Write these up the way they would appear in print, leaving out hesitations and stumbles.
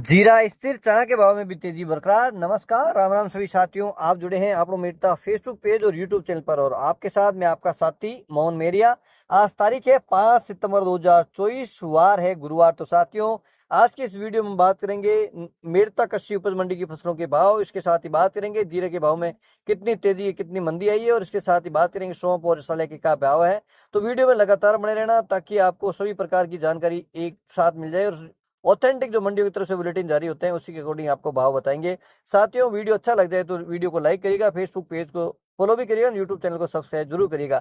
जीरा स्थिर चना के भाव में भी तेजी बरकरार। नमस्कार, राम राम सभी साथियों, आप जुड़े हैं आप लोग मेरता फेसबुक पेज और यूट्यूब चैनल पर और आपके साथ मैं आपका साथी मोहन मेरिया। आज तारीख है 5 सितंबर 2024, वार है गुरुवार। तो साथियों, आज की इस वीडियो में बात करेंगे मेरता कृषि उपज मंडी की फसलों के भाव। इसके साथ ही बात करेंगे जीरे के भाव में कितनी तेजी है, कितनी मंदी आई है, और इसके साथ ही बात करेंगे सौंफ और सले के क्या भाव है। तो वीडियो में लगातार बने रहना ताकि आपको सभी प्रकार की जानकारी एक साथ मिल जाए और ऑथेंटिक जो मंडियों की तरफ से बुलेटिन जारी होते हैं उसी के अकॉर्डिंग आपको भाव बताएंगे। साथियों, वीडियो अच्छा लग जाए तो वीडियो को लाइक करिएगा, फेसबुक पेज को फॉलो भी करिएगा, यूट्यूब चैनल को सब्सक्राइब जरूर करिएगा।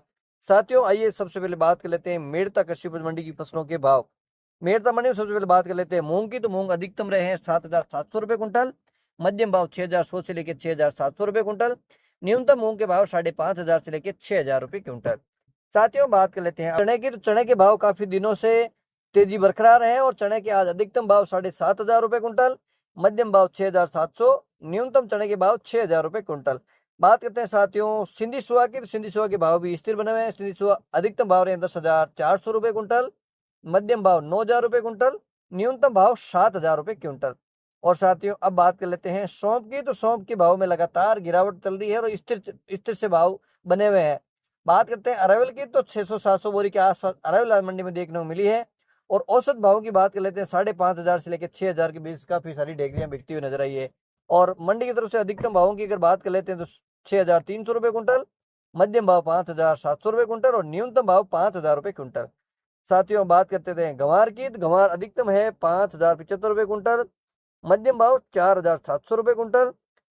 साथियों, आइए सबसे पहले बात कर लेते हैं मेरता कृषि उपज मंडी की फसलों के भाव। मेरता मंडी में सबसे पहले बात कर लेते हैं मूंग की। तो मूंग अधिकतम रहे हैं 7,700 रुपए कुंटल, मध्यम भाव 6,100 से लेकर 6,700 रुपए कुंटल, न्यूनतम मूंग के भाव 5,500 से लेकर 6,000 रुपए क्विंटल। साथियों, बात कर लेते हैं चने की। तो चने के भाव काफी दिनों से तेजी बरकरार है और चने के आज अधिकतम भाव 7,500 रुपए कुंटल, मध्यम भाव 6,700, न्यूनतम चने के भाव 6,000 रुपए कुंटल। बात करते हैं साथियों सिंधी सुहा की। तो सिंधी सुहा के भाव भी स्थिर बने हुए हैं। सिंधी सुहा अधिकतम भाव रहे 10,400 रुपए कुंटल, मध्यम भाव 9,000 रुपए कुंटल, न्यूनतम भाव 7,000 रुपए क्विंटल। और साथियों, अब बात कर लेते हैं सौंफ की। तो सौंफ के भाव में लगातार गिरावट चल रही है और स्थिर स्थिर से भाव बने हुए हैं। बात करते हैं अरवल की। तो 600-700 बोरी के आसपास अरवल आज मंडी में देखने को मिली है और औसत भाव की बात कर लेते हैं 5,500 से लेकर 6,000 के बीच काफी सारी डेगरियां बिकती हुई नजर आई है। और मंडी की तरफ से अधिकतम भावों की अगर बात कर लेते हैं तो 6,300 रुपए कुंटल, मध्यम भाव 5,700 रुपए कुंटल और न्यूनतम भाव 5,000 रुपए कुंटल। साथियों, बात करते थे गंवार की। तो गंवार अधिकतम है 5,075 रुपए कुंटल, मध्यम भाव 4,700 रुपए कुंटल,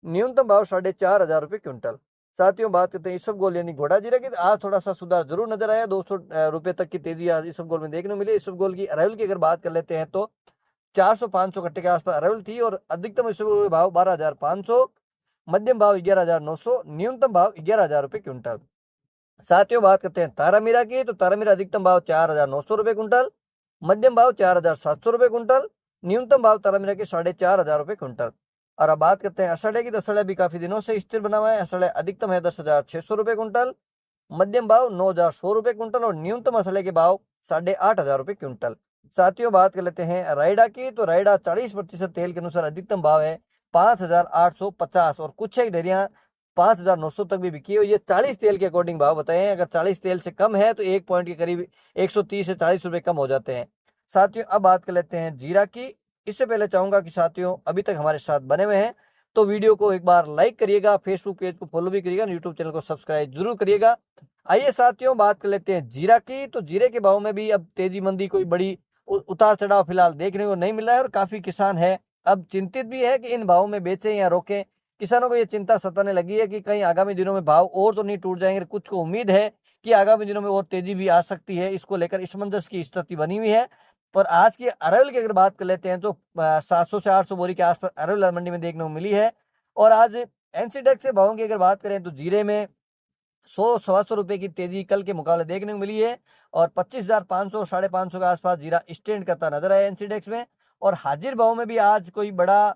न्यूनतम भाव 4,500 रुपए क्विंटल। साथियों, बात करते हैं इसबगोल यानी घोड़ा जीरा की। आज थोड़ा सा सुधार जरूर नजर आया, 200 रुपए तक की तेजी आज इसबगोल में देखने को मिली। इसबगोल की अरावल की अगर बात कर लेते हैं तो 400-500 कट्टे के आसपास अरावल थी और अधिकतम इसबगोल भाव 12,500, मध्यम भाव 11,900, न्यूनतम भाव 11,000 रुपए क्विंटल। साथियों, बात करते हैं तारामीरा की। तो तारामीरा अधिकतम भाव 4,900 रुपए कुंटल, मध्यम भाव 4,700 रुपए कुंटल, न्यूनतम भाव तारामीरा के 4,500 रुपए कुंटल। और अब बात करते हैं असड़े की। तो असड़े भी काफी दिनों से स्थिर बना हुआ है। असड़े अधिकतम है 10,600 रुपए कुंटल, मध्यम भाव 9,100 रुपए कुंटल और न्यूनतम असड़े के भाव 8,500 रुपए क्विंटल। साथियों, बात कर लेते हैं रायडा की। तो रायडा 40% तेल के अनुसार अधिकतम भाव है 5,850 और कुछ एक ढेरियां 5,900 तक भी बिकी है। ये 40 तेल के अकॉर्डिंग भाव बताए हैं। अगर 40 तेल से कम है तो 1 पॉइंट के करीब 130 से 40 रुपए कम हो जाते हैं। साथियों, अब बात कर लेते हैं जीरा की। इससे पहले चाहूंगा कि साथियों अभी तक हमारे साथ बने हुए हैं तो वीडियो को एक बार लाइक करिएगा, फेसबुक पेज को फॉलो भी करिएगा, यूट्यूब चैनल को सब्सक्राइब जरूर करिएगा। आइए साथियों, बात कर लेते हैं जीरा की। तो जीरे के भाव में भी अब तेजी मंदी कोई बड़ी उतार चढ़ाव फिलहाल देखने को नहीं मिल रहा है और काफी किसान है अब चिंतित भी है कि इन भावों में बेचें या रोकें। किसानों को यह चिंता सताने लगी है कि कहीं आगामी दिनों में भाव और तो नहीं टूट जाएंगे। कुछ को उम्मीद है कि आगामी दिनों में और तेजी भी आ सकती है। इसको लेकर असमंजस की स्थिति बनी हुई है। पर आज की अरवल की अगर बात कर लेते हैं तो 700 से 800 बोरी के आसपास अरवल मंडी में देखने को मिली है। और आज एनसीडेक्स से भावों की अगर बात करें तो जीरे में 100-125 रुपए की तेजी कल के मुकाबले देखने को मिली है और 25,500 550 के आसपास जीरा स्टैंड करता नजर आया एनसीडेक्स में। और हाजिर भाव में भी आज कोई बड़ा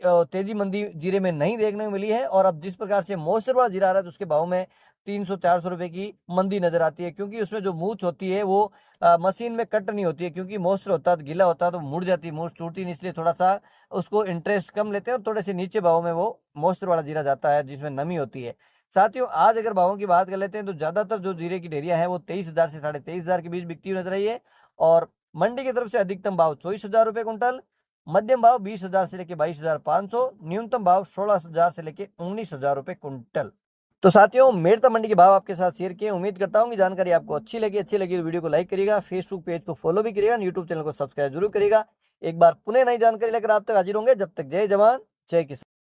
तेजी मंदी जीरे में नहीं देखने को मिली है। और अब जिस प्रकार से मॉइस्चर वाला जीरा आ रहा है तो उसके भाव में 300-400 रुपए की मंदी नजर आती है, क्योंकि उसमें जो मूछ होती है वो मशीन में कट नहीं होती है, क्योंकि मॉइस्चर होता है तो गीला होता है तो मुड़ जाती है, मूछ टूटती नहीं, इसलिए थोड़ा सा उसको इंटरेस्ट कम लेते हैं और थोड़े से नीचे भाव में वो मॉइस्चर वाला जीरा जाता है जिसमें नमी होती है। साथियों, आज अगर भावों की बात कर लेते हैं तो ज्यादातर जो जीरे की ढेरिया है वो 23,000 से 23,500 के बीच बिकती हुई नजर आई है। और मंडी की तरफ से अधिकतम भाव 24,000 रुपए कुंटल, मध्यम भाव 20,000 से लेकर 22,500, न्यूनतम भाव 16,000 से लेकर 19,000 रुपए कुंटल। तो साथियों, मेरता मंडी के भाव आपके साथ शेयर किए। उम्मीद करता हूं कि जानकारी आपको अच्छी लगी तो वीडियो को लाइक करिएगा, फेसबुक पेज को फॉलो भी करिएगा, यूट्यूब चैनल को सब्सक्राइब जरूर करिएगा। एक बार पुनः नई जानकारी लेकर आप तक हाजिर होंगे। जब तक जय जवान जय किसान।